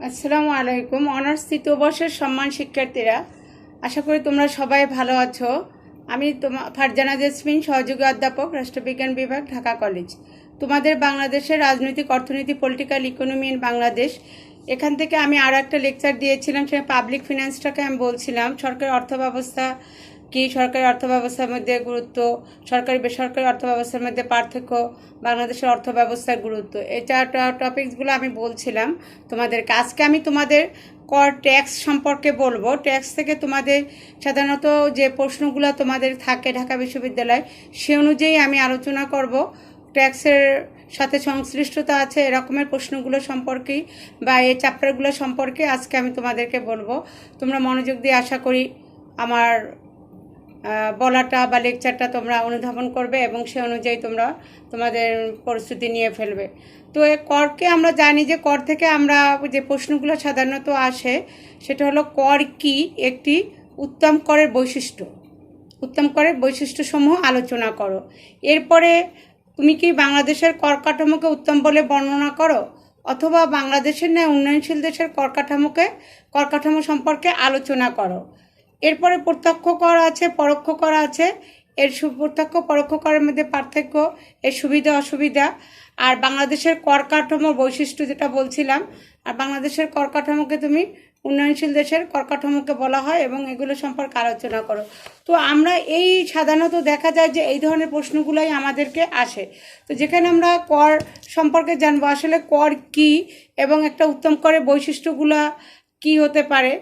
আসসালামু আলাইকুম। অনার্স তৃতীয় বর্ষের সম্মান শিক্ষার্থীরা, আশা করি তোমরা সবাই ভালো আছো। আমি ফারজানা জেসমিন, সহযোগী অধ্যাপক, রাষ্ট্রবিজ্ঞান বিভাগ, ঢাকা কলেজ। তোমাদের বাংলাদেশের রাজনৈতিক, অর্থনীতি, পলিটিক্যাল ইকোনমি ইন বাংলাদেশ, এখান থেকে আমি আরও একটা লেকচার দিয়েছিলাম। সেটা পাবলিক ফিনান্সটাকে আমি বলছিলাম সরকারি অর্থ ব্যবস্থা কি, সরকারি অর্থ ব্যবস্থার মধ্যে গুরুত্ব, সরকারি বেসরকারি অর্থ ব্যবস্থার মধ্যে পার্থক্য, বাংলাদেশের অর্থ ব্যবস্থার গুরুত্ব, এই চারটা টপিকসগুলো আমি বলছিলাম তোমাদেরকে। আজকে আমি তোমাদের কর ট্যাক্স সম্পর্কে বলবো। ট্যাক্স থেকে তোমাদের সাধারণত যে প্রশ্নগুলো তোমাদের থাকে ঢাকা বিশ্ববিদ্যালয়, সে অনুযায়ী আমি আলোচনা করব। ট্যাক্সের সাথে সংশ্লিষ্টতা আছে এরকমের প্রশ্নগুলো সম্পর্কেই বা এই চ্যাপ্টারগুলো সম্পর্কে আজকে আমি তোমাদেরকে বলবো। তোমরা মনোযোগ দিয়ে আশা করি আমার বলাটা বা লেকচারটা তোমরা অনুধাবন করবে এবং সে অনুযায়ী তোমরা তোমাদের প্রস্তুতি নিয়ে ফেলবে। তো এই করকে আমরা জানি যে কর থেকে আমরা যে প্রশ্নগুলো সাধারণত আসে সেটা হলো কর কি একটি উত্তম করের বৈশিষ্ট্য। উত্তম করের বৈশিষ্ট্যসমূহ আলোচনা করো। এরপরে তুমি কি বাংলাদেশের কর কাঠামোকে উত্তম বলে বর্ণনা করো, অথবা বাংলাদেশের ন্যায় উন্নয়নশীল দেশের কর কাঠামো সম্পর্কে আলোচনা করো। এরপরে প্রত্যক্ষ কর আছে, পরোক্ষ কর আছে। এর প্রত্যক্ষ পরোক্ষ করের মধ্যে পার্থক্য, এর সুবিধা অসুবিধা, আর বাংলাদেশের কর কাঠামোর বৈশিষ্ট্য যেটা বলছিলাম। আর বাংলাদেশের কর কাঠামোকে তুমি উন্নয়নশীল দেশের কর কাঠামোকে বলা হয় এবং এগুলো সম্পর্কে আলোচনা করো। তো আমরা এই সাধারণত দেখা যায় যে এই ধরনের প্রশ্নগুলোই আমাদেরকে আসে। তো যেখানে আমরা কর সম্পর্কে জানবো আসলে কর কি এবং একটা উত্তম করের বৈশিষ্ট্যগুলো কি হতে পারে।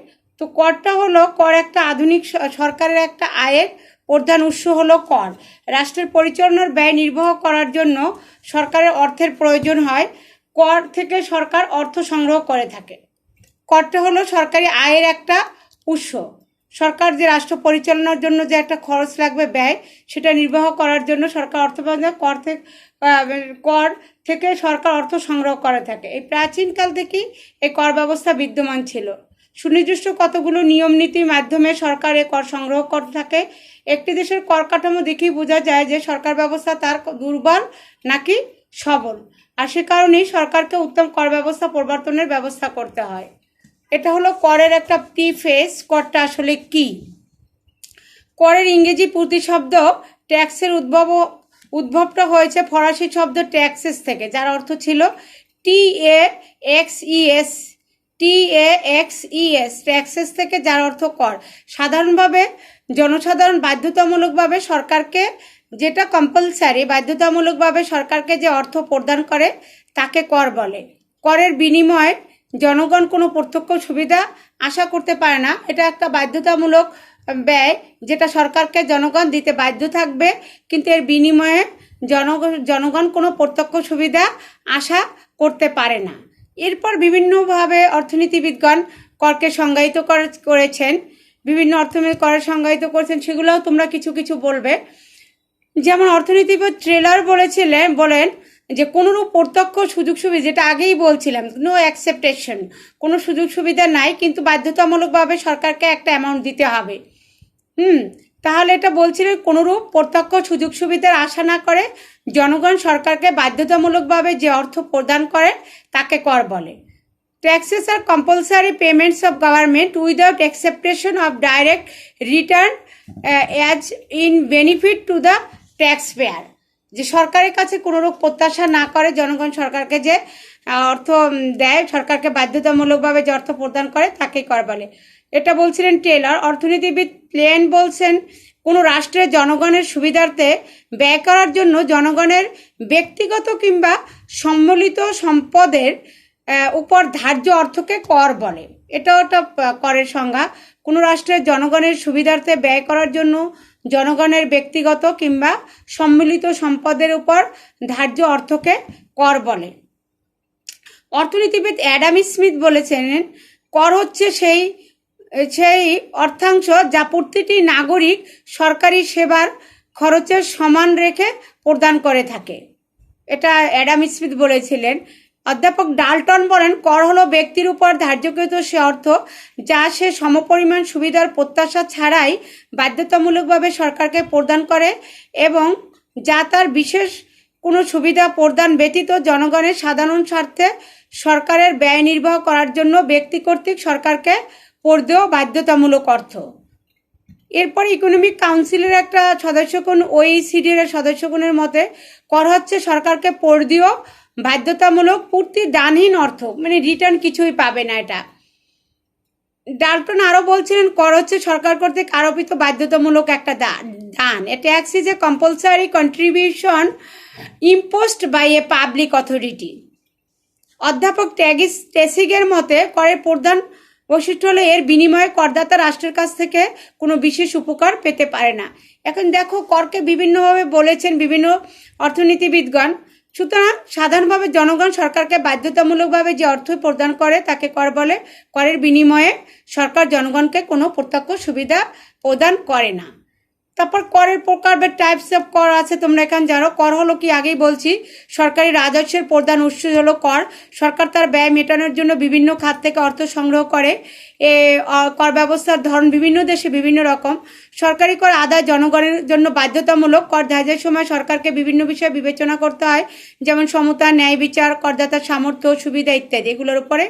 তো করটা হলো, কর একটা আধুনিক সরকারের একটা আয়ের প্রধান উৎস হলো কর। রাষ্ট্রের পরিচালনার ব্যয় নির্বাহ করার জন্য সরকারের অর্থের প্রয়োজন হয়। কর থেকে সরকার অর্থ সংগ্রহ করে থাকে। করটা হলো সরকারি আয়ের একটা উৎস। সরকার যে রাষ্ট্র পরিচালনার জন্য যে একটা খরচ লাগবে, ব্যয়, সেটা নির্বাহ করার জন্য সরকার অর্থ পায়। কর থেকে সরকার অর্থ সংগ্রহ করে থাকে। এই প্রাচীনকাল থেকেই এই কর ব্যবস্থা বিদ্যমান ছিল। সুনির্দিষ্ট কতগুলো নিয়ম নীতির মাধ্যমে সরকার এ কর সংগ্রহ করে থাকে। একটি দেশের কর কাঠামো দেখেই বোঝা যায় যে সরকার ব্যবস্থা তার দুর্বল নাকি সবল। আর সে কারণেই সরকারকে উত্তম কর ব্যবস্থা প্রবর্তনের ব্যবস্থা করতে হয়। এটা হলো করের একটা প্রিফেস। করটা আসলে কি? করের ইংরেজি প্রতিশব্দ ট্যাক্সের উদ্ভবটা হয়েছে ফরাসি শব্দ ট্যাক্সেস থেকে, যার অর্থ ছিল TAXES, ট্যাক্সেস থেকে, যার অর্থ কর। সাধারণভাবে জনসাধারণ বাধ্যতামূলকভাবে সরকারকে, যেটা কম্পালসারি, বাধ্যতামূলকভাবে সরকারকে যে অর্থ প্রদান করে তাকে কর বলে। করের বিনিময়ে জনগণ কোনো প্রত্যক্ষ সুবিধা আশা করতে পারে না। এটা একটা বাধ্যতামূলক ব্যয় যেটা সরকারকে জনগণ দিতে বাধ্য থাকবে, কিন্তু এর বিনিময়ে জনগণ কোনো প্রত্যক্ষ সুবিধা আশা করতে পারে না। এরপর বিভিন্নভাবে অর্থনীতিবিদগণ করকে সংজ্ঞায়িত করেছেন, বিভিন্ন অর্থনৈতিক করের সংজ্ঞায়িত করেছেন, সেগুলোও তোমরা কিছু কিছু বলবে। যেমন অর্থনীতিবিদ ট্রেলার বলেন যে কোনোরূপ প্রত্যক্ষ সুযোগ সুবিধা, যেটা আগেই বলছিলাম, নো অ্যাকসেপ্টেশন, কোনো সুযোগ সুবিধা নাই, কিন্তু বাধ্যতামূলকভাবে সরকারকে একটা অ্যামাউন্ট দিতে হবে। তাহলে এটা বলছিলেন কোনোরূপ প্রত্যক্ষ সুযোগ সুবিধার আশা না করে জনগণ সরকারকে বাধ্যতামূলকভাবে যে অর্থ প্রদান করে তাকে কর বলে। Taxes are compulsory payments of government without acceptation of direct return as in benefit to the taxpayer, যে সরকারের কাছে কোনোরূপ প্রত্যাশা না করে জনগণ সরকারকে যে অর্থ দেয়, সরকারকে বাধ্যতামূলকভাবে যে অর্থ প্রদান করে তাকে কর বলে। এটা বলছিলেন টেলর। অর্থনীতিবিদ প্লেন বলছেন কোনো রাষ্ট্রের জনগণের সুবিধার্থে ব্যয় করার জন্য জনগণের ব্যক্তিগত কিংবা সম্মিলিত সম্পদের উপর ধার্য অর্থকে কর বলে। এটাও একটা করের সংজ্ঞা। কোনো রাষ্ট্রের জনগণের সুবিধার্থে ব্যয় করার জন্য জনগণের ব্যক্তিগত কিংবা সম্মিলিত সম্পদের উপর ধার্য অর্থকে কর বলে। অর্থনীতিবিদ অ্যাডাম স্মিথ বলেছেন কর হচ্ছে সেই অর্থাংশ যা প্রতিটি নাগরিক সরকারি সেবার খরচের সমান রেখে প্রদান করে থাকে। এটা অ্যাডাম স্মিথ বলেছিলেন। অধ্যাপক ডাল্টন বলেন কর হলো ব্যক্তির উপর ধার্যকৃত সে অর্থ যা সে সমপরিমাণ সুবিধার প্রত্যাশা ছাড়াই বাধ্যতামূলকভাবে সরকারকে প্রদান করে এবং যা তার বিশেষ কোনো সুবিধা প্রদান ব্যতীত জনগণের সাধারণ স্বার্থে সরকারের ব্যয় নির্বাহ করার জন্য ব্যক্তি কর্তৃক সরকারকে পড়দেও বাধ্যতামূলক অর্থ। এরপর ইকোনমিক কাউন্সিলের একটা সদস্যগণ ওইসিডির সদস্যগণের মতে কর হচ্ছে সরকারকে পড়দেও বাধ্যতামূলক পূর্তি দানহীন অর্থ, মানে রিটার্ন কিছুই পাবে না। এটা ডাল্টন আরও বলছিলেন কর হচ্ছে সরকার কর্তৃক আরোপিত বাধ্যতামূলক একটা দান। A tax is a compulsory contribution imposed by a public authority. অধ্যাপক টেসিগের মতে করের প্রধান বৈশিষ্ট্য হলো এর বিনিময়ে করদাতা রাষ্ট্রের কাছ থেকে কোনো বিশেষ উপকার পেতে পারে না। এখন দেখো করকে বিভিন্নভাবে বলেছেন বিভিন্ন অর্থনীতিবিদগণ। সুতরাং সাধারণভাবে জনগণ সরকারকে বাধ্যতামূলকভাবে যে অর্থ প্রদান করে তাকে কর বলে। করের বিনিময়ে সরকার জনগণকে কোনো প্রত্যক্ষ সুবিধা প্রদান করে না। তারপর করের প্রকার বা টাইপস অফ কর আছে, তোমরা এখানে জানো। কর হলো কি, আগেই বলছি, সরকারি রাজস্বের প্রধান উৎস হলো কর। সরকার তার ব্যয় মেটানোর জন্য বিভিন্ন খাত থেকে অর্থ সংগ্রহ করে। কর ব্যবস্থার ধরন বিভিন্ন দেশে বিভিন্ন রকম। সরকারি কর আদায় জনগণের জন্য বাধ্যতামূলক। কর ধার্যের সময় সরকারকে বিভিন্ন বিষয় বিবেচনা করতে হয়, যেমন সমতা, ন্যায় বিচার, করদাতার সামর্থ্য, সুবিধা ইত্যাদি। এগুলোর উপরে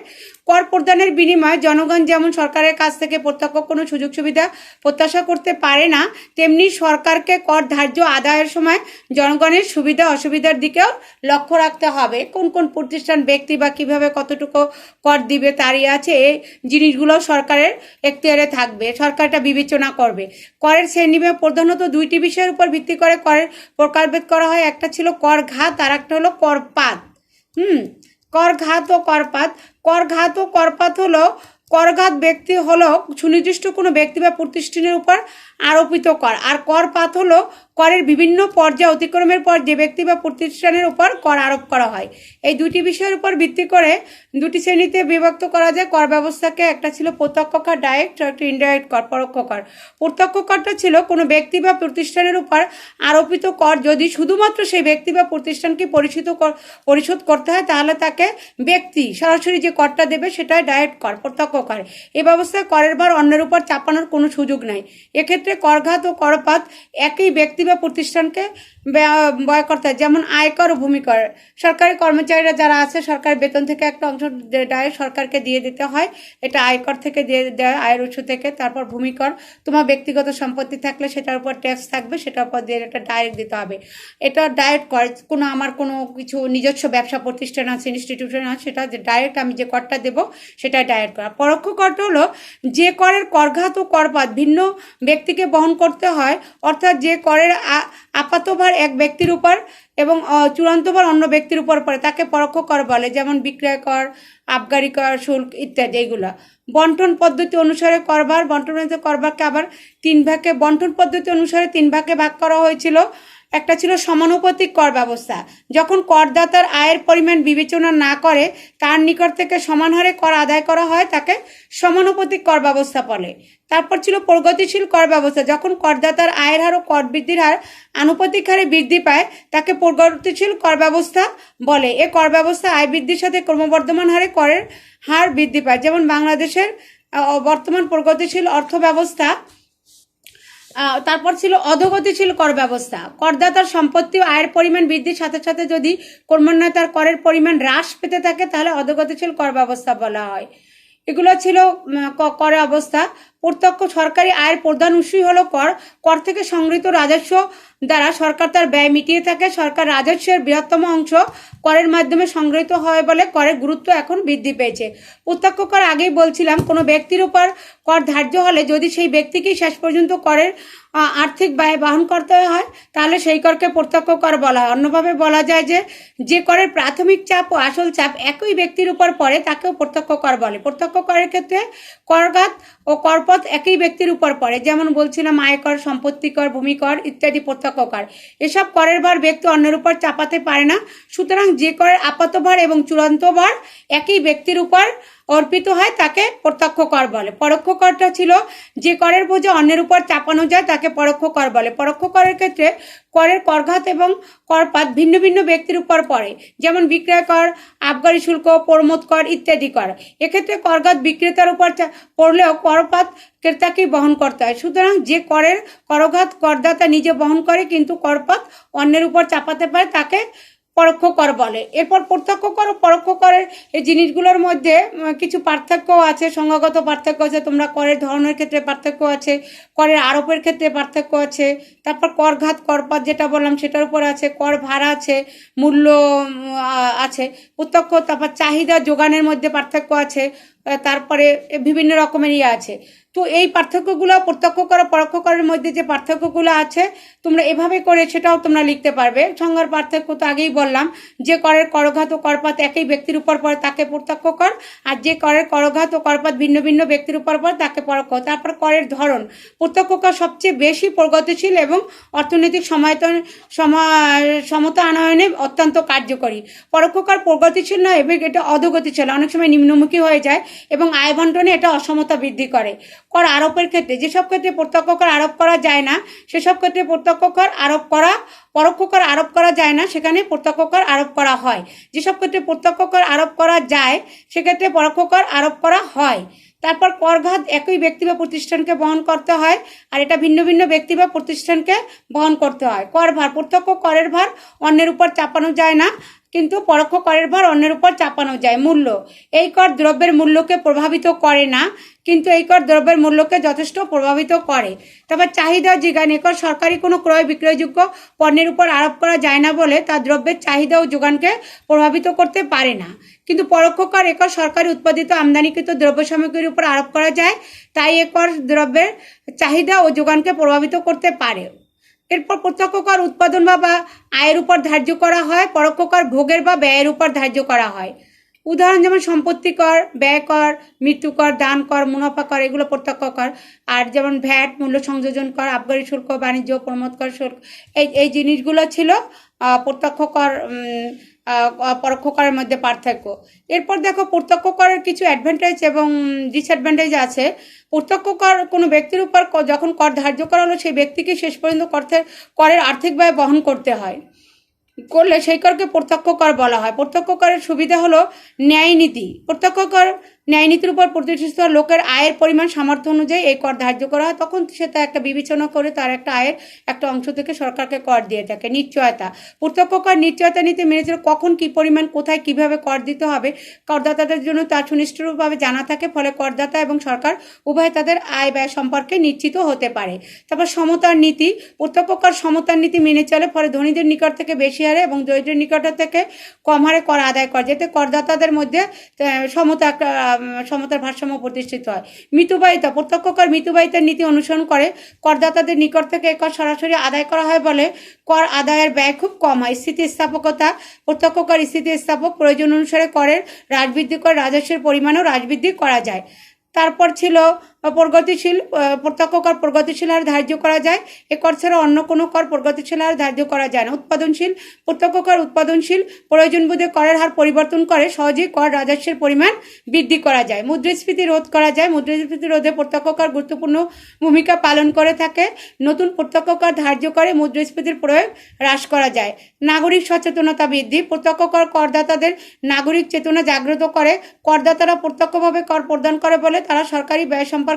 কর প্রদানের বিনিময়ে জনগণ যেমন সরকারের কাছ থেকে প্রত্যক্ষ কোনো সুযোগ সুবিধা প্রত্যাশা করতে পারে না, তেমনি সরকারকে কর ধার্য আদায়ের সময় জনগণের সুবিধা অসুবিধার দিকেও লক্ষ্য রাখতে হবে। কোন কোন প্রতিষ্ঠান, ব্যক্তি বা কিভাবে কতটুকু কর দিবে তারই আছে। এই জিনিসগুলো সরকারের এখতিয়ারে থাকবে, সরকার এটা বিবেচনা করবে। করের শ্রেণীবিভাগ প্রধানত দুইটি বিষয়ের উপর ভিত্তি করে করের প্রকারভেদ করা হয়। একটা ছিল কর ঘাত, আর একটা হলো করপাত। কর ঘাত ও করপাত। কর ঘাত ও করপাত হলো, করঘাত ব্যক্তি হলো সুনির্দিষ্ট কোনো ব্যক্তি বা প্রতিষ্ঠানের উপর আরোপিত কর, আর করপাত হলো করের বিভিন্ন পর্যায় অতিক্রমের পর যে ব্যক্তি বা প্রতিষ্ঠানের উপর কর আরোপ করা হয়। এই দুটি বিষয়ের উপর ভিত্তি করে দুটি শ্রেণীতে বিভক্ত করা যায় কর ব্যবস্থাকে। একটা ছিল প্রত্যক্ষ কর ডাইরেক্ট, আর একটা ইনডাইরেক্ট কর পরোক্ষ কর। প্রত্যক্ষ করটা ছিল কোনো ব্যক্তি বা প্রতিষ্ঠানের উপর আরোপিত কর যদি শুধুমাত্র সেই ব্যক্তি বা প্রতিষ্ঠানকে পরিশোধ করতে হয়, তাহলে তাকে ব্যক্তি সরাসরি যে করটা দেবে সেটাই ডাইরেক্ট কর, প্রত্যক্ষ কর। এই ব্যবস্থায় করের ভার অন্যের উপর চাপানোর কোনো সুযোগ নাই। এক্ষেত্রে করঘাত ও করপাত একই ব্যক্তি বা প্রতিষ্ঠানকে ব্যয় করতে হয়, যেমন আয়কর ও ভূমিকর। সরকারি কর্মচারীরা যারা আছে, সরকারের বেতন থেকে একটা অংশ ডাইরেক্ট সরকারকে দিয়ে দিতে হয়, এটা আয়কর থেকে দিয়ে দেয়, আয়ের উৎস থেকে। তারপর ভূমিকর, তোমার ব্যক্তিগত সম্পত্তি থাকলে সেটার উপর ট্যাক্স থাকবে, সেটার উপর দিয়ে এটা ডাইরেক্ট দিতে হবে। এটা ডাইরেক্ট কর। আমার কোনো কিছু নিজস্ব ব্যবসা প্রতিষ্ঠান আছে, ইনস্টিটিউশন আছে, সেটা যে ডাইরেক্ট আমি যে করটা দেবো সেটা ডাইরেক্ট কর। পরোক্ষ করটা হলো যে করের করঘাত ও করপাত ভিন্ন ব্যক্তিকে বহন করতে হয়, অর্থাৎ যে করের আপাতভার এক ব্যক্তির উপর এবং চূড়ান্তভার অন্য ব্যক্তির উপর পড়ে তাকে পরোক্ষ কর বলে, যেমন বিক্রয় কর, আবগারি কর, শুল্ক ইত্যাদি। এগুলো বন্টন পদ্ধতি অনুসারে করভার। বন্টন করভারকে আবার বন্টন পদ্ধতি অনুসারে তিন ভাগে ভাগ করা হয়েছিল। একটা ছিল সমানুপাতিক কর ব্যবস্থা, যখন করদাতার আয়ের পরিমাণ বিবেচনা না করে তার নিকট থেকে সমান হারে কর আদায় করা হয়, তাকে সমানুপাতিক কর ব্যবস্থা বলে। তারপর ছিল প্রগতিশীল কর ব্যবস্থা, যখন করদাতার আয়ের হার ও কর বৃদ্ধির হার আনুপাতিক হারে বৃদ্ধি পায় তাকে প্রগতিশীল কর ব্যবস্থা বলে। এ কর ব্যবস্থা আয় বৃদ্ধির সাথে ক্রমবর্ধমান হারে করের হার বৃদ্ধি পায়, যেমন বাংলাদেশের বর্তমান প্রগতিশীল অর্থ ব্যবস্থা। তারপর ছিল অধোগতিশীল কর ব্যবস্থা। করদাতার সম্পত্তি ও আয়ের পরিমাণ বৃদ্ধির সাথে সাথে যদি ক্রমান্বয়ে তার করের পরিমাণ হ্রাস পেতে থাকে তাহলে অধোগতিশীল কর ব্যবস্থা বলা হয়। এগুলো ছিল করের অবস্থা। প্রত্যক্ষ সরকারি আয়ের প্রধান উৎসই হলো কর। কর থেকে সংগৃহীত রাজস্ব দ্বারা সরকার তার ব্যয় মিটিয়ে থাকে। সরকার রাজস্বের বৃহত্তম অংশ করের মাধ্যমে সংগৃহীত হয় বলে করের গুরুত্ব এখন বৃদ্ধি পেয়েছে। প্রত্যক্ষ কর আগেই বলছিলাম, কোনো ব্যক্তির উপর কর ধার্য হলে যদি সেই ব্যক্তিকেই শেষ পর্যন্ত করের আর্থিক ব্যয় বহন করতে হয় তাহলে সেই করকে প্রত্যক্ষ কর বলা হয়। অন্যভাবে বলা যায় যে করের প্রাথমিক চাপ ও আসল চাপ একই ব্যক্তির উপর পড়ে তাকেও প্রত্যক্ষ কর বলে। প্রত্যক্ষ করের ক্ষেত্রে করঘাত ও করপথ একই ব্যক্তির উপর পড়ে, যেমন বলছিলাম আয়কর, সম্পত্তি কর, ভূমিকর ইত্যাদি প্রত্যক্ষ কর। এসব করের ভার ব্যক্তি অন্যের উপর চাপাতে পারে না। সুতরাং যে করের আপাত ভার এবং চূড়ান্ত ভার একই ব্যক্তির উপর অর্পিত হয় তাকে প্রত্যক্ষ কর বলে। পরোক্ষ করটা ছিল যে করের বোঝা অন্যের উপর চাপানো যায় তাকে পরোক্ষ কর বলে। পরোক্ষ করের ক্ষেত্রে করের করঘাত এবং করপাত ভিন্ন ভিন্ন ব্যক্তির উপর পড়ে, যেমন বিক্রয় কর, আবগারি শুল্ক, প্রমোদ কর ইত্যাদি কর। এক্ষেত্রে করঘাত বিক্রেতার উপর পড়লেও করপাত ক্রেতাকেই বহন করতে হয়। সুতরাং যে করের করঘাত করদাতা নিজে বহন করে কিন্তু করপাত অন্যের উপর চাপাতে পারে তাকে পরোক্ষ কর বলে। এরপর প্রত্যক্ষ কর ও পরোক্ষ করের এই জিনিসগুলোর মধ্যে কিছু পার্থক্য আছে, সংজ্ঞাগত পার্থক্য আছে। তোমরা করের ধরনের ক্ষেত্রে পার্থক্য আছে, করের আরোপের ক্ষেত্রে পার্থক্য আছে, তারপর করঘাত করপাত যেটা বললাম সেটার উপর আছে, কর ভাড়া আছে, মূল্য আছে প্রত্যক্ষ, তারপর চাহিদা যোগানের মধ্যে পার্থক্য আছে, তারপরে বিভিন্ন রকমের আছে। তো এই পার্থক্যগুলো প্রত্যক্ষ কর পরোক্ষ করের মধ্যে যে পার্থক্যগুলো আছে তোমরা এভাবে করে সেটাও তোমরা লিখতে পারবে। সংজ্ঞার পার্থক্য তো আগেই বললাম, যে করের করঘাত ও করপাত একই ব্যক্তির উপর পড়ে তাকে প্রত্যক্ষ কর, আর যে করের করঘাত ও করপাত ভিন্ন ভিন্ন ব্যক্তির উপর পড়ে তাকে পরোক্ষ। তারপর করের ধরন, প্রত্যক্ষ কর সবচেয়ে বেশি প্রগতিশীল এবং অর্থনৈতিক সমতা আনয়নে অত্যন্ত কার্যকরী। পরোক্ষ কর প্রগতিশীল নয় এবং এটা অধোগতিশীল, অনেক সময় নিম্নমুখী হয়ে যায় এবং আয় বন্টনে এটা অসমতা বৃদ্ধি করে। কর আরোপের ক্ষেত্রে যেসব ক্ষেত্রে প্রত্যক্ষ কর আরোপ করা যায় না সেসব ক্ষেত্রে প্রত্যক্ষ কর আরোপ করা, পরোক্ষ কর আরোপ করা যায় না সেখানে প্রত্যক্ষ কর আরোপ করা হয়। যেসব ক্ষেত্রে প্রত্যক্ষ কর আরোপ করা যায় সেক্ষেত্রে পরোক্ষ কর আরোপ করা হয়। তারপর করঘাত একই ব্যক্তি বা প্রতিষ্ঠানকে বহন করতে হয়, আর এটা ভিন্ন ভিন্ন ব্যক্তি বা প্রতিষ্ঠানকে বহন করতে হয়। কর ভার, প্রত্যক্ষ করের ভার অন্যের উপর চাপানো যায় না, কিন্তু পরোক্ষ করের ভার অন্যের উপর চাপানো যায়। মূল্য, এই কর দ্রব্যের মূল্যকে প্রভাবিত করে না, কিন্তু এই কর দ্রব্যের মূল্যকে যথেষ্ট প্রভাবিত করে। তারপর চাহিদা যোগান, এই কর সরকারি কোনো ক্রয় বিক্রয়যোগ্য পণ্যের উপর আরোপ করা যায় না বলে তা দ্রব্যের চাহিদা ও যোগানকে প্রভাবিত করতে পারে না। কিন্তু পরোক্ষ কর একর সরকারি উৎপাদিত আমদানিকৃত দ্রব্য সামগ্রীর উপর আরোপ করা যায়, তাই একর দ্রব্যের চাহিদা ও যোগানকে প্রভাবিত করতে পারে। এরপর প্রত্যক্ষ কর উৎপাদন বা আয়ের উপর ধার্য করা হয়, পরোক্ষ কর ভোগের বা ব্যয়ের উপর ধার্য করা হয়। উদাহরণ যেমন সম্পত্তি কর, ব্যয় কর, মৃত্যু কর, দান কর, মুনাফা কর, এগুলো প্রত্যক্ষ কর। আর যেমন ভ্যাট, মূল্য সংযোজন কর, আবগারি শুল্ক, বাণিজ্য প্রমোদ কর শুল্ক, এই জিনিসগুলো ছিল প্রত্যক্ষ কর পরোক্ষ করের মধ্যে পার্থক্য। এরপর দেখো প্রত্যক্ষ করের কিছু অ্যাডভান্টেজ এবং ডিসঅ্যাডভান্টেজ আছে। প্রত্যক্ষ কর কোনো ব্যক্তির উপর যখন কর ধার্য করা হলো সেই ব্যক্তিকে শেষ পর্যন্ত করের আর্থিক ব্যয় বহন করতে হয়, করলে সেই করকে প্রত্যক্ষ কর বলা হয়। প্রত্যক্ষ করের সুবিধা হলো ন্যায় নীতি। প্রত্যক্ষ কর ন্যায় নীতির উপর প্রতিষ্ঠিত লোকের আয়ের পরিমাণ সামর্থ্য অনুযায়ী এই কর ধার্য করা হয়, তখন সে তা একটা বিবেচনা করে তার একটা আয়ের একটা অংশ থেকে সরকারকে কর দিয়ে থাকে। নিশ্চয়তা, প্রত্যক্ষ কর নিশ্চয়তা নীতি মেনে চলে কখন কী পরিমাণ কোথায় কিভাবে কর দিতে হবে করদাতাদের জন্য তা সুনিশ্চিতভাবে জানা থাকে, ফলে করদাতা এবং সরকার উভয় তাদের আয় ব্যয় সম্পর্কে নিশ্চিত হতে পারে। তারপর সমতার নীতি, প্রত্যক্ষ কর সমতার নীতি মেনে চলে, ফলে ধনীদের নিকট থেকে বেশি হারে এবং দরিদ্রের নিকট থেকে কম হারে কর আদায় করে, যাতে করদাতাদের মধ্যে সমতার ভারসাম্য প্রতিষ্ঠিত হয়। মিতব্যয়িতা, প্রত্যক্ষ কর মিতব্যয়িতার নীতি অনুসরণ করে, করদাতাদের নিকট থেকে কর সরাসরি আদায় করা হয় বলে কর আদায়ের ব্যয় খুব কম হয়। স্থিতিস্থাপকতা, প্রত্যক্ষ কর স্থিতিস্থাপক, প্রয়োজন অনুসারে করের হ্রাস বৃদ্ধি করে রাজস্বের পরিমাণও হ্রাস বৃদ্ধি করা যায়। তারপর ছিল প্রগতিশীল, প্রত্যক্ষ কর প্রগতিশীল হার ধার্য করা যায়, এ কর ছাড়া অন্য কোনো কর প্রগতিশীল হার ধার্য করা যায় না। উৎপাদনশীল, প্রত্যক্ষ কর উৎপাদনশীল, প্রয়োজন বোধে করের হার পরিবর্তন করে সহজেই কর রাজস্বের পরিমাণ বৃদ্ধি করা যায়। মুদ্রাস্ফীতি রোধ করা যায়, মুদ্রাস্ফীতি রোধে প্রত্যক্ষ কর গুরুত্বপূর্ণ ভূমিকা পালন করে থাকে। নতুন প্রত্যক্ষ কর ধার্য করে মুদ্রাস্ফীতির প্রয়োগ হ্রাস করা যায়। নাগরিক সচেতনতা বৃদ্ধি, প্রত্যক্ষ কর করদাতাদের নাগরিক চেতনা জাগ্রত করে, করদাতারা প্রত্যক্ষভাবে কর প্রদান করে বলে তারা সরকারি ব্যয় সম্পর্কে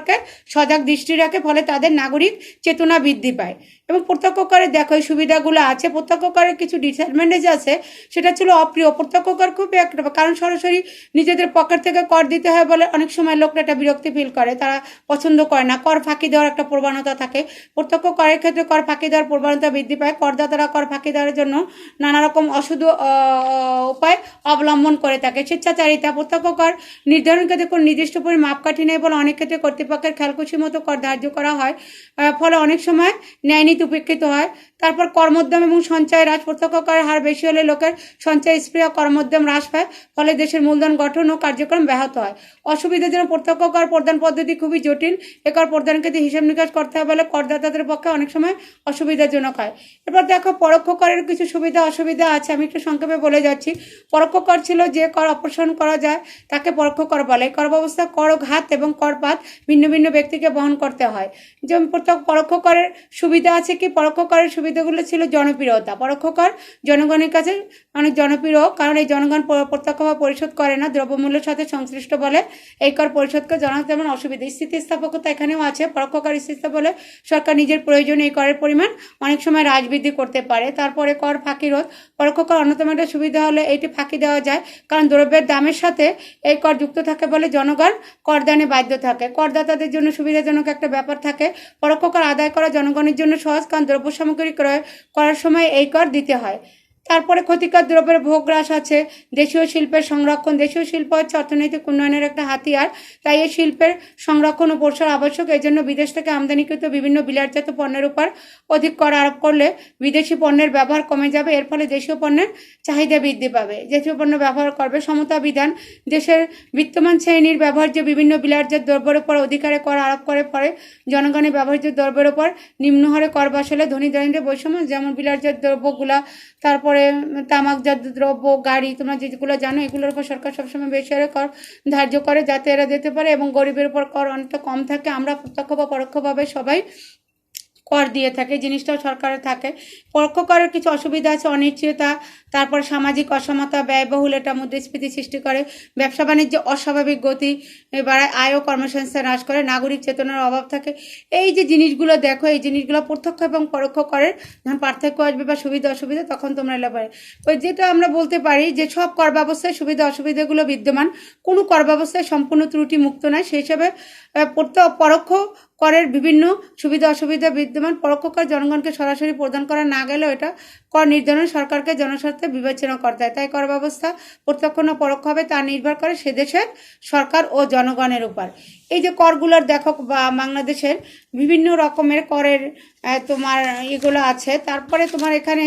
সজাগ দৃষ্টি রাখে, ফলে তাদের নাগরিক চেতনা বৃদ্ধি পায়। এবং প্রত্যক্ষ করের দেখো এই সুবিধাগুলো আছে। প্রত্যক্ষ করের কিছু ডিসঅ্যাডভান্টেজ আছে, সেটা ছিল অপ্রিয়। প্রত্যক্ষ কর খুবই একটা, কারণ সরাসরি নিজেদের পকেট থেকে কর দিতে হয় বলে অনেক সময় লোকরা একটা বিরক্তি ফিল করে, তারা পছন্দ করে না। কর ফাঁকি দেওয়ার একটা প্রবণতা থাকে, প্রত্যক্ষ করের ক্ষেত্রে কর ফাঁকি দেওয়ার প্রবণতা বৃদ্ধি পায়। করদাতারা কর ফাঁকি দেওয়ার জন্য নানা রকম অসুধ উপায় অবলম্বন করে থাকে। স্বেচ্ছাচারিতা, প্রত্যক্ষ কর নির্ধারণ ক্ষেত্রে কোনো নির্দিষ্ট পরিমাণ মাপকাঠি নেই বলে অনেক ক্ষেত্রে কর্তৃপক্ষের খেয়ালখুশি মতো কর ধার্য করা হয়, ফলে অনেক সময় ন্যায় নীতি উপেক্ষিত হয়। তারপর কর্মোদ্যম এবং সঞ্চয় হ্রাস, প্রত্যক্ষ করের হার বেশি হলে লোকের সঞ্চয় স্প্রিয় কর্মোদ্যম হ্রাস পায়, ফলে দেশের মূলধন গঠন ও কার্যক্রম ব্যাহত হয়। অসুবিধার জন্য প্রত্যক্ষ কর প্রদান পদ্ধতি খুবই জটিল, এ কর প্রদানের ক্ষেত্রে হিসাব নিকাশ করতে হয় বলে করদাতাদের পক্ষে অনেক সময় অসুবিধাজনক হয়। এরপর দেখো পরোক্ষ করের কিছু সুবিধা অসুবিধা আছে, আমি একটু সংক্ষেপে বলে যাচ্ছি। পরোক্ষ কর ছিল যে কর অপসারণ করা যায় তাকে পরোক্ষ কর বলে। কর ব্যবস্থা কর ঘাত এবং করপাত ভিন্ন ভিন্ন ব্যক্তিকে বহন করতে হয়। যেমন পরোক্ষ করের সুবিধা আছে, আছে কি, পরোক্ষ করের সুবিধাগুলো ছিল জনপ্রিয়তা। পরোক্ষ কর জনগণের কাছে অনেক জনপ্রিয়, কারণ এই জনগণ প্রত্যক্ষভাবে পরিশোধ করে না, দ্রব্যমূল্যের সাথে সংশ্লিষ্ট বলে এই কর পরিশোধকে জানাতে তেমন অসুবিধা। স্থিতিস্থাপকতা এখানেও আছে। পরোক্ষ কর স্থিতিস্থাপক বলে সরকার নিজের প্রয়োজনে এই করের পরিমাণ অনেক সময় হ্রাস বৃদ্ধি করতে পারে। তারপরে কর ফাঁকি রোধ। পরোক্ষ কর অন্যতম একটা সুবিধা হলে এইটি ফাঁকি দেওয়া যায়, কারণ দ্রব্যের দামের সাথে এই কর যুক্ত থাকে বলে জনগণ করদানে বাধ্য থাকে। করদাতাদের জন্য সুবিধাজনক একটা ব্যাপার থাকে। পরোক্ষ কর আদায় করা জনগণের জন্য সহজ, কারণ দ্রব্য সামগ্রী ক্রয় করার সময় এই কর দিতে হয়। তারপরে ক্ষতিকর দ্রব্যের ভোগ হ্রাস আছে। দেশীয় শিল্পের সংরক্ষণ। দেশীয় শিল্প হচ্ছে অর্থনৈতিক উন্নয়নের একটা হাতিয়ার, তাই এই শিল্পের সংরক্ষণ ও প্রসার আবশ্যক। এই জন্য বিদেশ থেকে আমদানিকৃত বিভিন্ন বিলাসজাত পণ্যের উপর অধিক কর আরোপ করলে বিদেশি পণ্যের ব্যবহার কমে যাবে, এর ফলে দেশীয় পণ্যের চাহিদা বৃদ্ধি পাবে। দেশীয় পণ্য ব্যবহার করবে। সমতা বিধান। দেশের বিত্তমান শ্রেণীর ব্যবহার্য বিভিন্ন বিলাসজাত দ্রব্যের উপর অধিকারে কর আরোপ করে পরে জনগণের ব্যবহার্য দ্রব্যের উপর নিম্ন হারে কর বসালে ধনী দরিদ্রের বৈষম্য, যেমন বিলাসজাত দ্রব্যগুলা, তারপরে তামাকজাত দ্রব্য, গাড়ি, তোমরা যেগুলো জানো, এগুলোর উপর সরকার সবসময় বেশি হারে কর ধার্য করে যাতে এরা দিতে পারে, এবং গরিবের উপর কর অনেকটা কম থাকে। আমরা প্রত্যক্ষ বা পরোক্ষভাবে সবাই কর দিয়ে থাকে, জিনিসটাও সরকারের থাকে। পরোক্ষ করের কিছু অসুবিধা আছে। অনিশ্চয়তা, তারপর সামাজিক অসমতা, ব্যয়বহুল, এটা মুদ্রাস্ফীতি সৃষ্টি করে। ব্যবসা বাণিজ্যে অস্বাভাবিক গতি বাড়ায়, আয় ও কর্মসংস্থান হ্রাস করে, নাগরিক চেতনার অভাব থাকে। এই যে জিনিসগুলো দেখো, এই জিনিসগুলো প্রত্যক্ষ এবং পরোক্ষ করের যখন পার্থক্য আসবে বা সুবিধা অসুবিধা, তখন তোমরা এলে পারে ওই যেটা আমরা বলতে পারি যে সব কর ব্যবস্থায় সুবিধা অসুবিধাগুলো বিদ্যমান, কোনো কর ব্যবস্থায় সম্পূর্ণ ত্রুটি মুক্ত নয়। সেই হিসাবে পরোক্ষ করের বিভিন্ন সুবিধা অসুবিধা বিদ্যমান। পরোক্ষ কর জনগণকে সরাসরি প্রদান করা না গেলেও এটা কর নির্ধারণ সরকারকে জনস্বার্থে বিবেচনা করতে হয়। তাই কর ব্যবস্থা প্রত্যক্ষ না পরোক্ষ হবে তা নির্ভর করে সে দেশের সরকার ও জনগণের উপর। এই যে করগুলোর দেখো বা বাংলাদেশের বিভিন্ন রকমের করের তোমার এগুলো আছে। তারপরে তোমার এখানে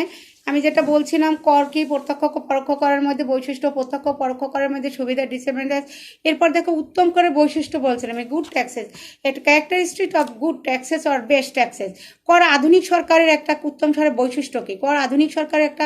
আমি যেটা বলছিলাম, কর কি, প্রত্যক্ষ পরোক্ষ করের মধ্যে বৈশিষ্ট্য, প্রত্যক্ষ পরোক্ষ করের মধ্যে সুবিধা, ডিসঅ্যাডভান্টেজ। এরপর দেখো উত্তম করের বৈশিষ্ট্য বলছিলাম, গুড ট্যাক্সেস, এটা characteristic of good taxes or best taxes. কর আধুনিক সরকারের একটা উত্তম করের বৈশিষ্ট্য কি? কর আধুনিক সরকারের একটা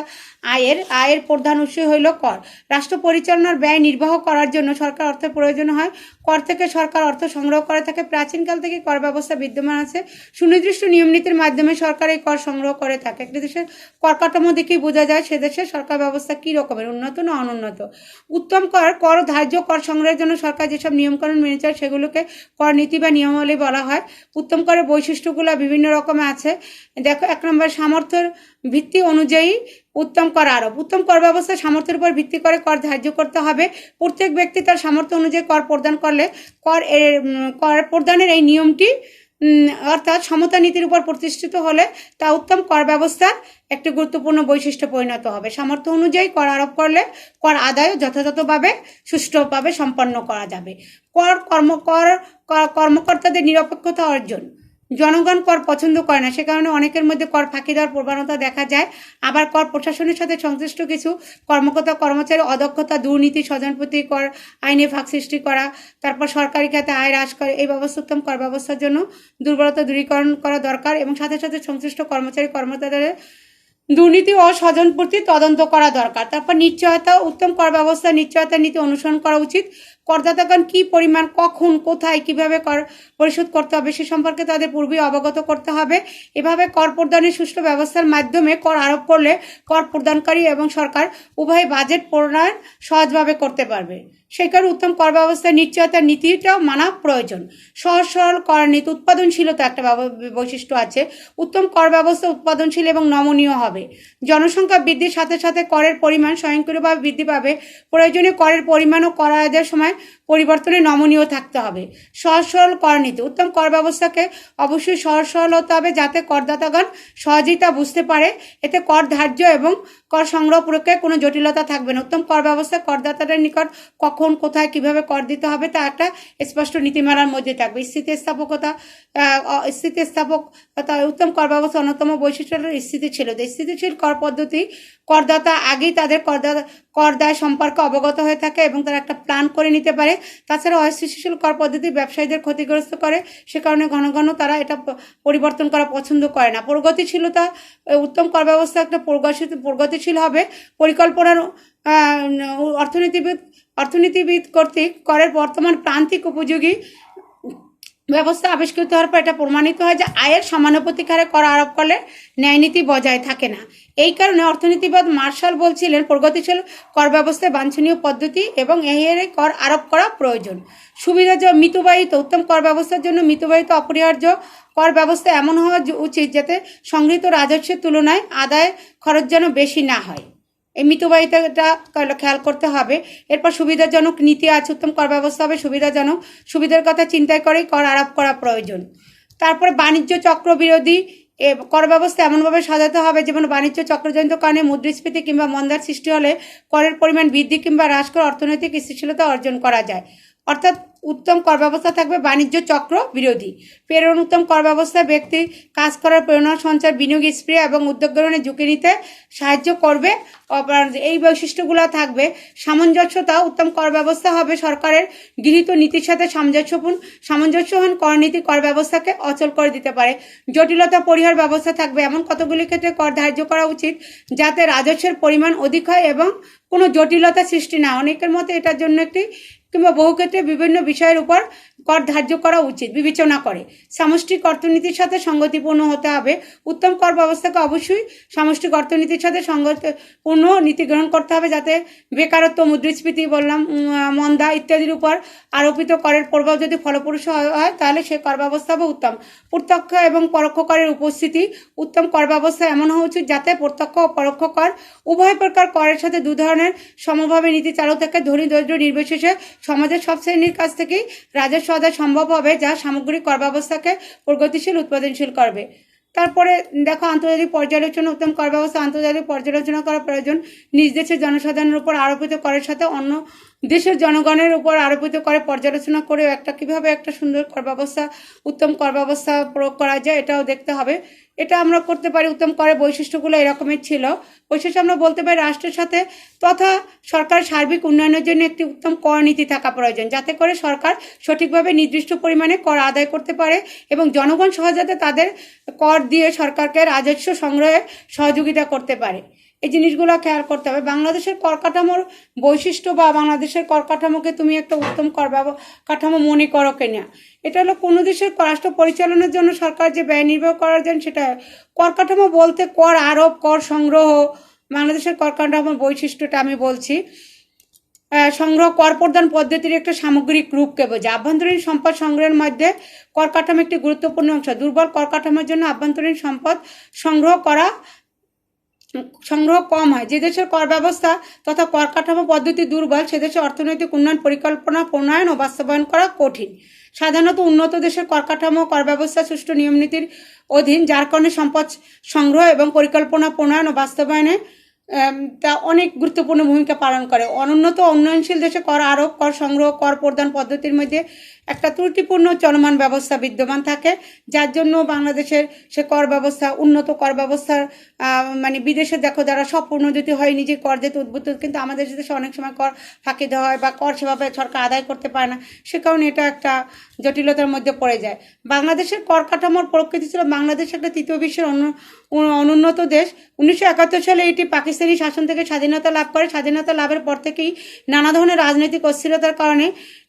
আয়ের প্রধান উৎস হইল কর। রাষ্ট্র পরিচালনার ব্যয় নির্বাহ করার জন্য সরকার অর্থের প্রয়োজন হয়। কর থেকে সরকার অর্থ সংগ্রহ করে থাকে। প্রাচীনকাল থেকে কর ব্যবস্থা বিদ্যমান আছে। সুনির্দিষ্ট নিয়ম নীতির মাধ্যমে সরকার এই কর সংগ্রহ করে থাকে। একটা দেশের কর কাঠামো দেখেই বোঝা যায় সে দেশের সরকার ব্যবস্থা কী রকমের, উন্নত না অনুন্নত। উত্তম কর ধার্য, কর সংগ্রহের জন্য সরকার যেসব নিয়মকানুন মেনে চলে সেগুলোকে কর নীতি বা নিয়মাবলী বলা হয়। উত্তম করের বৈশিষ্ট্যগুলো বিভিন্ন রকমের আছে। দেখো, 1 নম্বর, সামর্থ্যের ভিত্তি অনুযায়ী উত্তম কর আরোপ। উত্তম কর ব্যবস্থা সামর্থ্যের উপর ভিত্তি করে কর ধার্য করতে হবে। প্রত্যেক ব্যক্তি তার সামর্থ্য অনুযায়ী কর প্রদান করলে কর প্রদানের এই নিয়মটি অর্থাৎ সমতা নীতির উপর প্রতিষ্ঠিত হলে তা উত্তম কর ব্যবস্থার একটি গুরুত্বপূর্ণ বৈশিষ্ট্য পরিণত হবে। সামর্থ্য অনুযায়ী কর আরোপ করলে কর আদায়ও যথাযথভাবে সুষ্ঠুভাবে সম্পন্ন করা যাবে। কর্মকর্তাদের নিরপেক্ষতা অর্জন। জনগণ কর পছন্দ করে না, সে কারণে অনেকের মধ্যে কর ফাঁকি দেওয়ার প্রবণতা দেখা যায়। আবার কর প্রশাসনের সাথে সংশ্লিষ্ট কিছু কর্মচারী অদক্ষতা, দুর্নীতি, স্বজনপ্রীতি, কর আইনে ফাঁক সৃষ্টি করা, তারপর সরকারি খাতে আয় হ্রাস করে। এই ব্যবস্থা উত্তম কর ব্যবস্থার জন্য দুর্বলতা দূরীকরণ করা দরকার, এবং সাথে সাথে সংশ্লিষ্ট কর্মচারীদের দুর্নীতি ও স্বজনপ্রীতি তদন্ত করা দরকার। তারপর নিশ্চয়তা। উত্তম কর ব্যবস্থা নিশ্চয়তা নীতি অনুসরণ করা উচিত। করদাতাগণ কী পরিমাণ, কখন, কোথায়, কিভাবে কর পরিশোধ করতে হবে সে সম্পর্কে তাদের পূর্বেই অবগত করতে হবে। এভাবে কর প্রদানের সুষ্ঠু ব্যবস্থার মাধ্যমে কর আরোপ করলে কর প্রদানকারী এবং সরকার উভয় বাজেট প্রণয়ন সহজভাবে করতে পারবে। সেই কারণে উত্তম কর ব্যবস্থার নিশ্চয়তার নীতিটাও মানা প্রয়োজন। সহজ সরল কর নীতি। উৎপাদনশীলতা একটা বৈশিষ্ট্য আছে। উত্তম কর ব্যবস্থা উৎপাদনশীল এবং নমনীয় হবে। জনসংখ্যা বৃদ্ধির সাথে সাথে করের পরিমাণ স্বয়ংক্রিয়ভাবে বৃদ্ধি পাবে। প্রয়োজনীয় করের পরিমাণ ও কর আদায়ের সময় পরিবর্তনে নমনীয় থাকতে হবে। সহজ সরল কর নীতি। উত্তম কর ব্যবস্থাকে অবশ্যই সহজ সরল হতে হবে, যাতে করদাতাগণ সহজেই তা বুঝতে পারে। এতে কর ধার্য এবং কর সংগ্রহ প্রক্রিয়ায় কোনো জটিলতা থাকবে না। উত্তম কর ব্যবস্থা করদাতাদের নিকট কখন, কোথায়, কিভাবে কর দিতে হবে তা একটা স্পষ্ট নীতিমালার মধ্যে থাকবে। স্থিতিস্থাপকতা। উত্তম কর ব্যবস্থা অন্যতম বৈশিষ্ট্য হল স্থিতিশীল। স্থিতিশীল কর পদ্ধতি করদাতা আগেই তাদের কর দায় সম্পর্কে অবগত হয়ে থাকে এবং তারা একটা প্ল্যান করে নিতে পারে। তাছাড়া অস্থিতিশীল কর পদ্ধতি ব্যবসায়ীদের ক্ষতিগ্রস্ত করে, সে কারণে ঘন ঘন তারা এটা পরিবর্তন করা পছন্দ করে না। প্রগতিশীলতা। উত্তম কর ব্যবস্থা একটা প্রগতিশীল হবে। পরিকল্পনার অর্থনীতিবিদ কর্তৃক করের বর্তমান প্রান্তিক উপযোগী ব্যবস্থা আবিষ্কৃত হওয়ার পর এটা প্রমাণিত হয় যে আয়ের সমানুপাতিক হারে কর আরোপ করলে ন্যায়নীতি বজায় থাকে না। এই কারণে অর্থনীতিবিদ মার্শাল বলছিলেন প্রগতিশীল কর ব্যবস্থায় বাঞ্ছনীয় পদ্ধতি এবং এই হারে কর আরোপ করা প্রয়োজন। সুবিধা মিতব্যয়িত উত্তম কর ব্যবস্থার জন্য মিতব্যয়িত অপরিহার্য কর ব্যবস্থা এমন হওয়া উচিত যাতে সংগৃহীত রাজস্বের তুলনায় আদায় খরচ যেন বেশি না হয়। এই মিতব্যয়িতাটা খেয়াল করতে হবে। এরপর সুবিধাজনক নীতি আছে, উত্তম কর ব্যবস্থা হবে সুবিধাজনক, সুবিধার কথা চিন্তা করেই কর আরোপ করা প্রয়োজন। তারপরে বাণিজ্য চক্র বিরোধী কর ব্যবস্থা এমনভাবে সাজাতে হবে যেমন বাণিজ্য চক্রজনিত কারণে মুদ্রাস্ফীতি কিংবা মন্দার সৃষ্টি হলে করের পরিমাণ বৃদ্ধি কিংবা হ্রাস করে অর্থনৈতিক স্থিতিশীলতা অর্জন করা যায়। অর্থাৎ উত্তম কর ব্যবস্থা থাকবে বাণিজ্য চক্র বিরোধী। প্রেরণ উত্তম কর ব্যবস্থা ব্যক্তি কাজ করার প্রেরণা সঞ্চার বিনিয়োগ স্প্রিয় এবং উদ্যোগ গ্রহণে ঝুঁকি নিতে সাহায্য করবে। এই বৈশিষ্ট্যগুলো থাকবে। সামঞ্জস্যতা উত্তম কর ব্যবস্থা হবে সরকারের গৃহীত নীতির সাথে সামঞ্জস্যহীন কর নীতি কর ব্যবস্থাকে অচল করে দিতে পারে। জটিলতা পরিহার ব্যবস্থা থাকবে। এমন কতগুলি ক্ষেত্রে কর ধার্য করা উচিত যাতে রাজস্বের পরিমাণ অধিক হয় এবং কোনো জটিলতা সৃষ্টি না। অনেকের মতে এটার জন্য একটি কিংবা বহু ক্ষেত্রে বিভিন্ন বিষয়ের উপর কর ধার্য করা উচিত বিবেচনা করে। সামষ্টিক অর্থনীতির সাথে সঙ্গতিপূর্ণ হতে হবে। উত্তম কর ব্যবস্থাকে অবশ্যই সামষ্টিক অর্থনীতির সাথে সঙ্গতিপূর্ণ নীতি গ্রহণ করতে হবে যাতে বেকারত্ব, মুদ্রাস্ফীতি বললাম, মন্দা ইত্যাদির উপর আরোপিত করের প্রভাব যদি ফলপ্রসূ হয় তাহলে সে কর ব্যবস্থা হবে উত্তম। প্রত্যক্ষ এবং পরোক্ষ করের উপস্থিতি উত্তম কর ব্যবস্থা এমন হওয়া উচিত যাতে প্রত্যক্ষ ও পরোক্ষ কর উভয় প্রকার করের সাথে দু ধরনের সমভাবে নীতি চালু থাকে। ধনী দরিদ্র নির্বিশেষে সমাজের সব শ্রেণীর কাছ থেকেই রাজস্ব আদায় সম্ভব হবে যা সামগ্রিক কর ব্যবস্থাকে প্রগতিশীল উৎপাদনশীল করবে। তারপরে দেখো আন্তর্জাতিক পর্যালোচনা উত্তম কর ব্যবস্থা আন্তর্জাতিক পর্যালোচনা করা প্রয়োজন। নিজ দেশের জনসাধারণের উপর আরোপিত করের সাথে অন্য দেশের জনগণের উপর আরোপিত করে পর্যালোচনা করে কিভাবে একটা সুন্দর কর ব্যবস্থা উত্তম কর ব্যবস্থা প্রয়োগ করা যায় এটাও দেখতে হবে। এটা আমরা করতে পারি। উত্তম করের বৈশিষ্ট্যগুলো এরকমের ছিল। বৈশিষ্ট্য আমরা বলতে পারি রাষ্ট্রের সাথে তথা সরকার সার্বিক উন্নয়নের জন্য একটি উত্তম কর নীতি থাকা প্রয়োজন যাতে করে সরকার সঠিকভাবে নির্দিষ্ট পরিমাণে কর আদায় করতে পারে এবং জনগণ সহজে তাদের কর দিয়ে সরকারকে রাজস্ব সংগ্রহে সহযোগিতা করতে পারে। এই জিনিসগুলো খেয়াল করতে হবে। বাংলাদেশের কর কাঠামোর বৈশিষ্ট্য বা বাংলাদেশের কর কাঠামোকে তুমি একটা উত্তম কর কাঠামো মনে করো কিনা, এটা হলো কোনো দেশের রাষ্ট্র পরিচালনার জন্য সরকার যে ব্যয় নির্বাহ করার জন্য সেটা কর কাঠামো বলতে কর আরোপ, কর সংগ্রহ। বাংলাদেশের কর কাঠামোর বৈশিষ্ট্যটা আমি বলছি। সংগ্রহ কর প্রদান পদ্ধতির একটা সামগ্রিক রূপকে বোঝায়। আভ্যন্তরীণ সম্পদ সংগ্রহের মধ্যে কর কাঠামো একটি গুরুত্বপূর্ণ অংশ। দুর্বল কর কাঠামোর জন্য আভ্যন্তরীণ সম্পদ সংগ্রহ কম হয়। যে দেশের কর ব্যবস্থা তথা কর কাঠামো পদ্ধতি দুর্বল সে দেশের অর্থনৈতিক উন্নয়ন পরিকল্পনা প্রণয়ন ও বাস্তবায়ন করা কঠিন। সাধারণত উন্নত দেশের কর কাঠামো কর ব্যবস্থা সুষ্ঠু নিয়মনীতির অধীন যার কারণে সম্পদ সংগ্রহ এবং পরিকল্পনা প্রণয়ন ও বাস্তবায়নে তা অনেক গুরুত্বপূর্ণ ভূমিকা পালন করে। অনুন্নত উন্নয়নশীল দেশে কর আরোপ, কর সংগ্রহ, কর প্রদান পদ্ধতির মধ্যে একটা ত্রুটিপূর্ণ চলমান ব্যবস্থা বিদ্যমান থাকে যার জন্য বাংলাদেশের সে কর ব্যবস্থা উন্নত কর ব্যবস্থার মানে বিদেশে দেখো যারা সব পূর্ণজ্যোতি হয় নিজে কর যেতে উদ্বুদ্ধ, কিন্তু আমাদের দেশে অনেক সময় কর ফাঁকি দেওয়া হয় বা কর সেভাবে সরকার আদায় করতে পারে না, সে কারণে এটা একটা জটিলতার মধ্যে পড়ে যায়। বাংলাদেশের কর কাঠামোর প্রকৃতি ছিল বাংলাদেশ একটা তৃতীয় বিশ্বের অনুন্নত দেশ। 1971 সালে এটি পাকিস্তানি শাসন থেকে স্বাধীনতা লাভ করে। স্বাধীনতা লাভের পর থেকেই নানা ধরনের রাজনৈতিক অস্থিরতার কারণে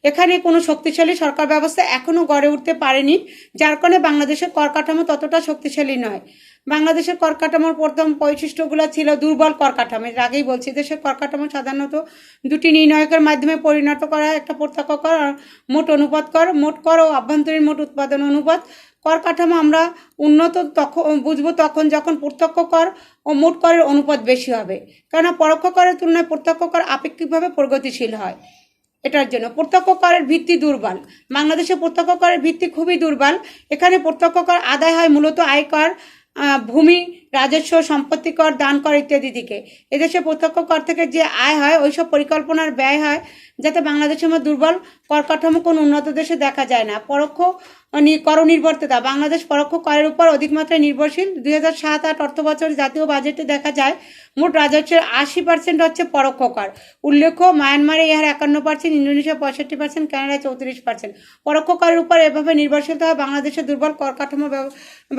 এখানে কোনো শক্তিশালী সরকার ব্যবস্থা এখনও গড়ে উঠতে পারেনি, যার কারণে বাংলাদেশের কর কাঠামো ততটা শক্তিশালী নয়। বাংলাদেশের কর কাঠামোর প্রথম বৈশিষ্ট্যগুলো ছিল দুর্বল কর কাঠামো। এর আগেই বলছি দেশের কর কাঠামো সাধারণত দুটি নির্ণায়কের মাধ্যমে পরিণত করা হয়, একটা প্রত্যক্ষ কর মোট অনুপাত কর, মোট কর ও আভ্যন্তরীণ মোট উৎপাদন অনুপাত। কর কাঠামো আমরা উন্নত তখন বুঝবো তখন যখন প্রত্যক্ষ কর ও মোট করের অনুপাত বেশি হবে, কেননা পরোক্ষ করের তুলনায় প্রত্যক্ষ কর আপেক্ষিকভাবে প্রগতিশীল হয়। এটার জন্য প্রত্যক্ষ করের ভিত্তি দুর্বল। বাংলাদেশে প্রত্যক্ষ করের ভিত্তি খুবই দুর্বল। এখানে প্রত্যক্ষ কর আদায় হয় মূলত আয়কর, ভূমি, রাজস্ব, সম্পত্তি কর, দান কর ইত্যাদি দিকে। এদেশে প্রত্যক্ষ কর থেকে যে আয় হয় ওইসব পরিকল্পনার ব্যয় হয়, যাতে বাংলাদেশের মধ্যে দুর্বল কর কাঠামো কোনো উন্নত দেশে দেখা যায় না। পরোক্ষ কর নির্ভরতা বাংলাদেশ পরোক্ষ করের উপর অধিক মাত্রায় নির্ভরশীল। 2007-08 অর্থবছর জাতীয় বাজেটে দেখা যায় মোট রাজস্বের 80% হচ্ছে পরোক্ষ কর। উল্লেখ্য মায়ানমারে ইহার 51%, ইন্দোনেশিয়া 65%, কানাডায় 34%। পরোক্ষ করের উপর এভাবে নির্ভরশীলতা হয় বাংলাদেশের দুর্বল কর কাঠামো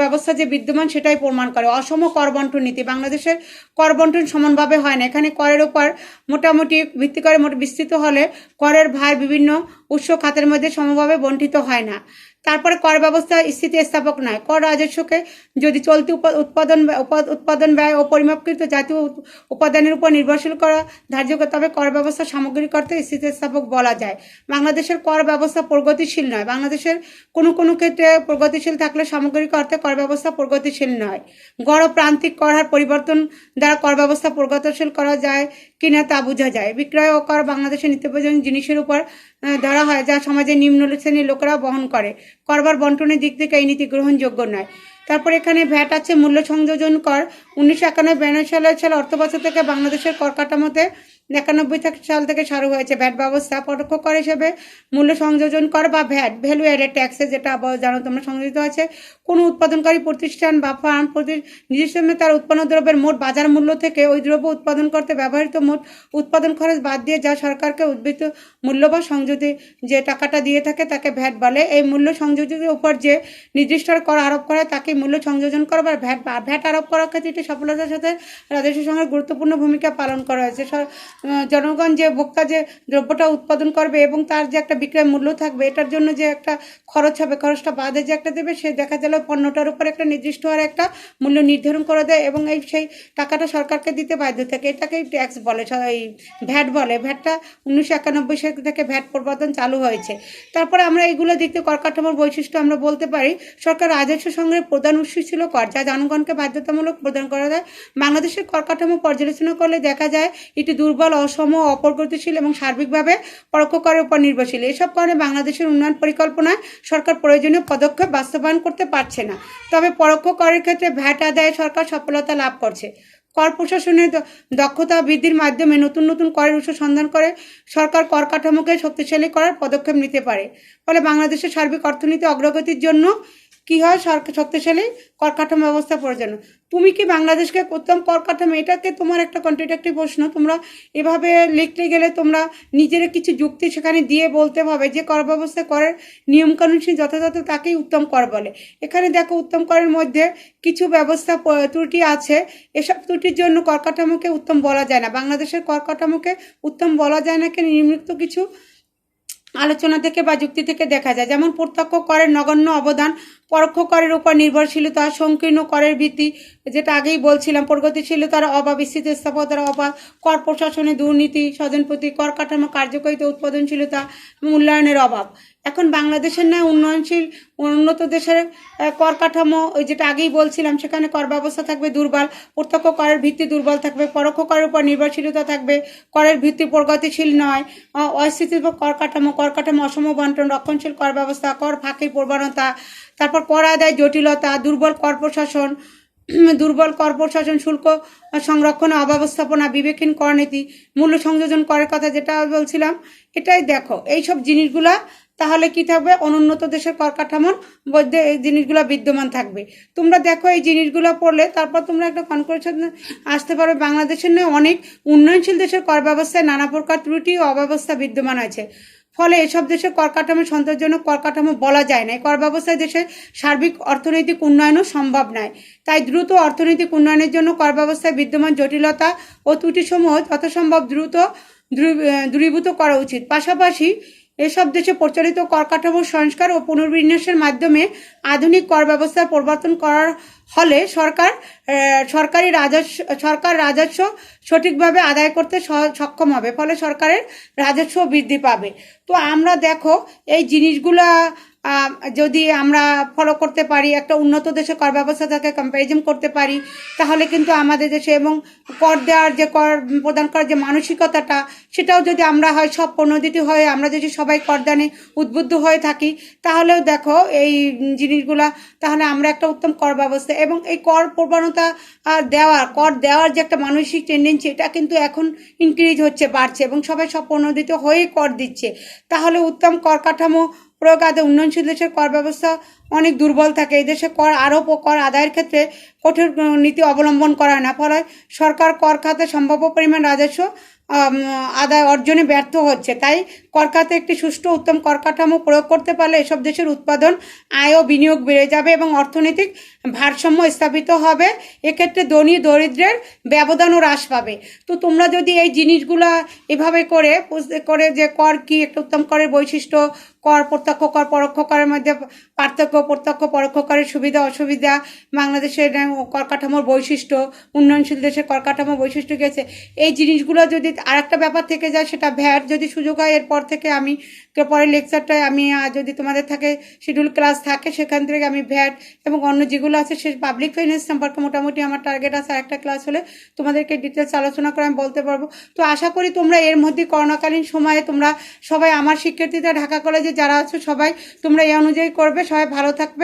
ব্যবস্থা যে বিদ্যমান সেটাই প্রমাণ করে। অসম কর বন্টন নীতি বাংলাদেশের কর বন্টন সমানভাবে হয় না। এখানে করের উপর মোটামুটি ভিত্তি করে বিস্তৃত হলে করের ভার বিভিন্ন উৎস খাতের মধ্যে সমভাবে বণ্টিত হয় না। তারপরে কর ব্যবস্থা স্থিতিস্থাপক নয়। কর রাজস্বকে যদি চলতি উৎপাদন ব্যয় ও পরিমাপকৃত জাতীয় উপাদানের উপর নির্ভরশীল করা ধার্য করে, তবে কর ব্যবস্থা সামগ্রিক অর্থে স্থিতিস্থাপক বলা যায়। বাংলাদেশের কর ব্যবস্থা প্রগতিশীল নয়। বাংলাদেশের কোনো ক্ষেত্রে প্রগতিশীল থাকলে সামগ্রিক অর্থে কর ব্যবস্থা প্রগতিশীল নয়। গড় প্রান্তিক কর হার পরিবর্তন দ্বারা কর ব্যবস্থা প্রগতিশীল করা যায় কিনা তা বোঝা যায়। বিক্রয় ও কর বাংলাদেশের নিত্য প্রয়োজনীয় জিনিসের উপর ধরা হয়, যা সমাজের নিম্ন শ্রেণীর লোকেরা বহন করে। করবার বন্টনের দিক থেকে এই নীতি গ্রহণযোগ্য নয়। তারপর এখানে ভ্যাট আছে, মূল্য সংযোজন কর। 1991-92 সালে অর্থবছর থেকে বাংলাদেশের কর কাঠামোতে 91 সাল থেকে শুরু হয়েছে ভ্যাট ব্যবস্থা। পরোক্ষ কর হিসেবে মূল্য সংযোজন কর বা ভ্যাট, ভ্যালু অ্যাডেড ট্যাক্সে, যেটা জানো তোমরা, সংযোজিত আছে কোনো উৎপাদনকারী প্রতিষ্ঠান বা ফার্ম নির্দিষ্ট তার উৎপন্ন দ্রব্যের মোট বাজার মূল্য থেকে ওই দ্রব্য উৎপাদন করতে ব্যবহৃত মোট উৎপাদন খরচ বাদ দিয়ে যা সরকারকে উদ্বৃত্ত মূল্য বা সংযোজী যে টাকাটা দিয়ে থাকে তাকে ভ্যাট বলে। এই মূল্য সংযোজনের উপর যে নির্দিষ্ট কর আরোপ করা তাকে মূল্য সংযোজন কর বা ভ্যাট আরোপ করার ক্ষেত্রে এটি সফলতার সাথে রাজস্ব সংগ্রহের গুরুত্বপূর্ণ ভূমিকা পালন করা হয়েছে। জনগণ যে ভোক্তা যে দ্রব্যটা উৎপাদন করবে এবং তার যে একটা বিক্রয় মূল্য থাকবে, এটার জন্য যে একটা খরচ হবে, খরচটা বাদে যে একটা দেবে, সে দেখা গেল পণ্যটার উপর একটা নির্দিষ্ট হারে একটা মূল্য নির্ধারণ করে দেয় এবং সেই টাকাটা সরকারকে দিতে বাধ্য থাকে। এটাকেই ট্যাক্স বলে, এই ভ্যাট বলে। ভ্যাটটা 1991 সাল থেকে ভ্যাট প্রবর্তন চালু হয়েছে। তারপরে আমরা এইগুলো দেখতে কর কাঠামোর বৈশিষ্ট্য আমরা বলতে পারি, সরকার রাজস্ব সংগ্রহের প্রধান উৎস ছিল কর, যা জনগণকে বাধ্যতামূলক প্রদান করা যায়। বাংলাদেশের কর কাঠামো পর্যালোচনা করলে দেখা যায় এটি দুর্বল, অসম, অপ্রগতিশীল এবং সার্বিকভাবে পরোক্ষ করের উপর নির্ভরশীল। এসব কারণে বাংলাদেশের উন্নয়ন পরিকল্পনায় সরকার প্রয়োজনীয় পদক্ষেপ বাস্তবায়ন করতে পারছে না। তবে পরোক্ষ করের ক্ষেত্রে ভ্যাট আদায়ে সরকার সফলতা লাভ করছে। কর প্রশাসনের দক্ষতা বৃদ্ধির মাধ্যমে নতুন নতুন করের উৎস সন্ধান করে সরকার কর কাঠামোকে শক্তিশালী করার পদক্ষেপ নিতে পারে। ফলে বাংলাদেশের সার্বিক অর্থনীতি অগ্রগতির জন্য কি হয়, শক্তিশালী কর কাঠামো ব্যবস্থা প্রয়োজন। তুমি কি বাংলাদেশকে উত্তম কর কাঠামো, এটাকে তোমার একটা কন্ট্রাডিক্টরি প্রশ্ন। তোমরা এভাবে লিখতে গেলে তোমরা নিজের কিছু যুক্তি সেখানে দিয়ে বলতে হবে যে কর ব্যবস্থা করের নিয়মকানুন যথাযথ তাকেই উত্তম কর বলে। এখানে দেখো উত্তম করের মধ্যে কিছু ব্যবস্থা ত্রুটি আছে। এসব ত্রুটির জন্য কর কাঠামোকে উত্তম বলা যায় না। বাংলাদেশের কর কাঠামোকে উত্তম বলা যায় না কেন, নিম্নলিখিত কিছু আলোচনা থেকে বা যুক্তি থেকে দেখা যায়। যেমন প্রত্যক্ষ করের নগণ্য অবদান, পরোক্ষ করের উপর নির্ভরশীলতা, সংকীর্ণ করের ভিত্তি, যেটা আগেই বলছিলাম, প্রগতিশীলতার অভাব, স্থিতিস্থাপকতার অভাব, কর প্রশাসনে দুর্নীতি, স্বজনপ্রতি, কর কাঠামো কার্যকারিতা, উৎপাদনশীলতা, মূল্যায়নের অভাব। এখন বাংলাদেশের ন্যায় উন্নত দেশের কর কাঠামো, ওই যেটা আগেই বলছিলাম, সেখানে কর ব্যবস্থা থাকবে দুর্বল, প্রত্যক্ষ করের ভিত্তি দুর্বল থাকবে, পরোক্ষ করের উপর নির্ভরশীলতা থাকবে, করের ভিত্তি প্রগতিশীল নয়, অস্থিতিশীল কর কাঠামো অসম বন্টন, রক্ষণশীল কর ব্যবস্থা, কর ফাঁকির প্রবণতা, তারপর কর আদায় জটিলতা, দুর্বল কর প্রশাসন, শুল্ক সংরক্ষণ অব্যবস্থাপনা, বিবেকহীন করনীতি, মূল্য সংযোজন করের কথা যেটা বলছিলাম। এটাই দেখো, এইসব জিনিসগুলা তাহলে কি থাকবে, অনুন্নত দেশের কর কাঠামোর মধ্যে এই জিনিসগুলো বিদ্যমান থাকবে। তোমরা দেখো এই জিনিসগুলো পড়লে তারপর তোমরা একটা কনক্লুশন আসতে পারবে। বাংলাদেশের নয় অনেক উন্নয়নশীল দেশের কর ব্যবস্থায় নানা প্রকার ত্রুটি ও অব্যবস্থা বিদ্যমান আছে। ফলে এসব দেশের কর কাঠামো সন্তোষজনক কর কাঠামো বলা যায় না। এই কর ব্যবস্থায় দেশের সার্বিক অর্থনৈতিক উন্নয়নও সম্ভব নয়। তাই দ্রুত অর্থনৈতিক উন্নয়নের জন্য কর ব্যবস্থায় বিদ্যমান জটিলতা ও ত্রুটিসমূহ যথাসম্ভব দ্রুত দূরীভূত করা উচিত। পাশাপাশি এসব দেশে প্রচলিত কর কাঠামোর সংস্কার ও পুনর্বিন্যাসের মাধ্যমে আধুনিক কর ব্যবস্থার প্রবর্তন করার হলে সরকার রাজস্ব সঠিকভাবে আদায় করতে সক্ষম হবে। ফলে সরকারের রাজস্ব বৃদ্ধি পাবে। তো আমরা দেখো এই জিনিসগুলা যদি আমরা ফলো করতে পারি, একটা উন্নত দেশে কর ব্যবস্থাটাকে কম্প্যারিজন করতে পারি, তাহলে কিন্তু আমাদের দেশে এবং কর দেওয়ার যে কর প্রদান করার যে মানসিকতাটা, সেটাও যদি আমরা হয় সব পণ্যদিতি হয়ে আমরা যদি সবাই করদানে উদ্বুদ্ধ হয়ে থাকি, তাহলেও দেখো এই জিনিসগুলা, তাহলে আমরা একটা উত্তম কর ব্যবস্থা এবং এই কর প্রবণতা কর দেওয়ার যে একটা মানসিক টেন্ডেন্সি, এটা কিন্তু এখন ইনক্রিজ হচ্ছে, বাড়ছে এবং সবাই সব পণ্যদিত হয়েই কর দিচ্ছে। তাহলে উত্তম কর কাঠামো প্রয়োগ আদে উন্নয়নশীল দেশের কর ব্যবস্থা অনেক দুর্বল থাকে। এই দেশে কর আরোপ ও কর আদায়ের ক্ষেত্রে কঠোর নীতি অবলম্বন করা হয় না। ফলে সরকার কর খাতে সম্ভাব্য পরিমাণ রাজস্ব আম, আদায় অর্জনে ব্যর্থ হচ্ছে। তাই কর খাতে একটি সুষ্ঠু উত্তম কর কাঠামো প্রয়োগ করতে পারলে এসব দেশের উৎপাদন, আয় ও বিনিয়োগ বেড়ে যাবে এবং অর্থনৈতিক ভারসাম্য স্থাপিত হবে। এক্ষেত্রে ধনী দরিদ্রের ব্যবধানও হ্রাস পাবে। তো তোমরা যদি এই জিনিসগুলো এভাবে করে যে কর কি, একটা উত্তম করের বৈশিষ্ট্য, কর, প্রত্যক্ষ কর, পরোক্ষ করের মধ্যে পার্থক্য, প্রত্যক্ষ পরোক্ষ করের সুবিধা অসুবিধা, বাংলাদেশের কর কাঠামোর বৈশিষ্ট্য, উন্নয়নশীল দেশের কর কাঠামোর বৈশিষ্ট্য গেছে, এই জিনিসগুলো যদি আরেকটা ব্যাপার থেকে যায় সেটা ভ্যাট, যদি সুযোগ হয় এরপর থেকে আমি পরের লেকচারটায় আমি যদি তোমাদের থাকে শিডিউল ক্লাস থাকে সেখান থেকে আমি ভ্যাট এবং অন্য যেগুলো আছে সে পাবলিক ফাইন্যান্স সম্পর্কে মোটামুটি আমার টার্গেট আছে। আরেকটা ক্লাস হলে তোমাদেরকে ডিটেলস আলোচনা করে আমি বলতে পারবো। তো আশা করি তোমরা এর মধ্যে করোনাকালীন সময়ে তোমরা সবাই, আমার শিক্ষার্থীরা ঢাকা কলেজে যারা আছো সবাই তোমরা এই অনুযায়ী করবে। সবাই ভালো থাকবে।